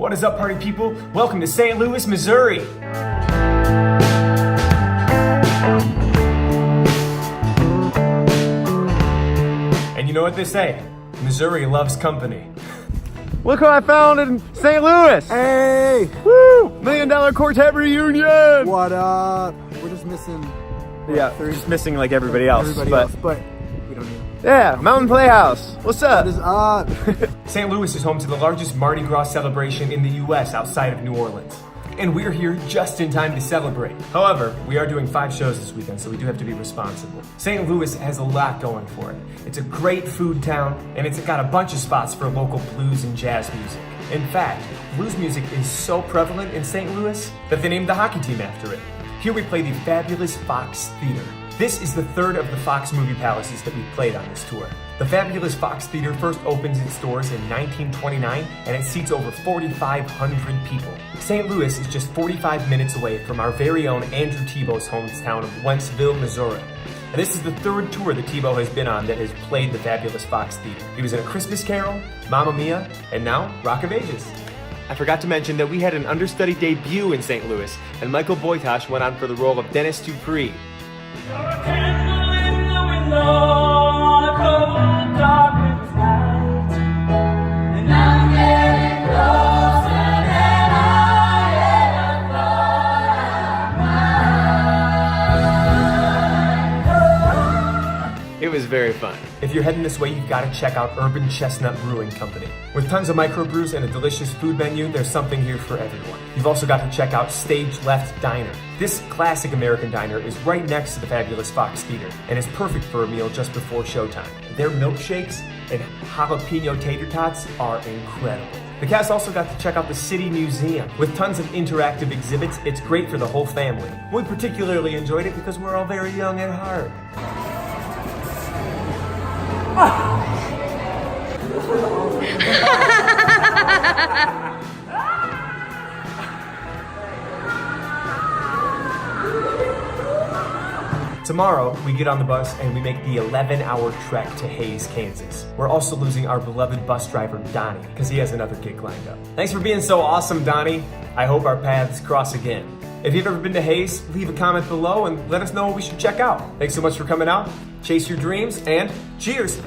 What is up, party people? Welcome to St. Louis, Missouri. And you know what they say? Missouri loves company. Look what I found in St. Louis! Hey! Woo! $1 Million Quartet reunion! What up? We're just missing. Just missing like everybody else. But we don't need. Yeah, Mountain Playhouse. What's up? What is up? St. Louis is home to the largest Mardi Gras celebration in the U.S. outside of New Orleans. And we're here just in time to celebrate. However, we are doing 5 shows this weekend, so we do have to be responsible. St. Louis has a lot going for it. It's a great food town, and it's got a bunch of spots for local blues and jazz music. In fact, blues music is so prevalent in St. Louis that they named the hockey team after it. Here we play the Fabulous Fox Theater. This is the third of the Fox movie palaces that we've played on this tour. The Fabulous Fox Theater first opens its doors in 1929, and it seats over 4,500 people. St. Louis is just 45 minutes away from our very own Andrew Tebow's hometown of Wentzville, Missouri. And this is the third tour that Tebow has been on that has played the Fabulous Fox Theater. He was in A Christmas Carol, Mamma Mia, and now Rock of Ages. I forgot to mention that we had an understudy debut in St. Louis, and Michael Boytosh went on for the role of Dennis Dupree. You're a candle in the window on a cold, dark winter's night, and I'm getting closer than I ever thought I might. It was very fun. If you're heading this way, you've got to check out Urban Chestnut Brewing Company. With tons of microbrews and a delicious food menu, there's something here for everyone. You've also got to check out Stage Left Diner. This classic American diner is right next to the Fabulous Fox Theater and is perfect for a meal just before showtime. Their milkshakes and jalapeno tater tots are incredible. The cast also got to check out the City Museum. With tons of interactive exhibits, it's great for the whole family. We particularly enjoyed it because we're all very young at heart. Tomorrow, we get on the bus and we make the 11-hour trek to Hays, Kansas. We're also losing our beloved bus driver, Donnie, because he has another gig lined up. Thanks for being so awesome, Donnie. I hope our paths cross again. If you've ever been to Hays, leave a comment below and let us know what we should check out. Thanks so much for coming out. Chase your dreams and cheers.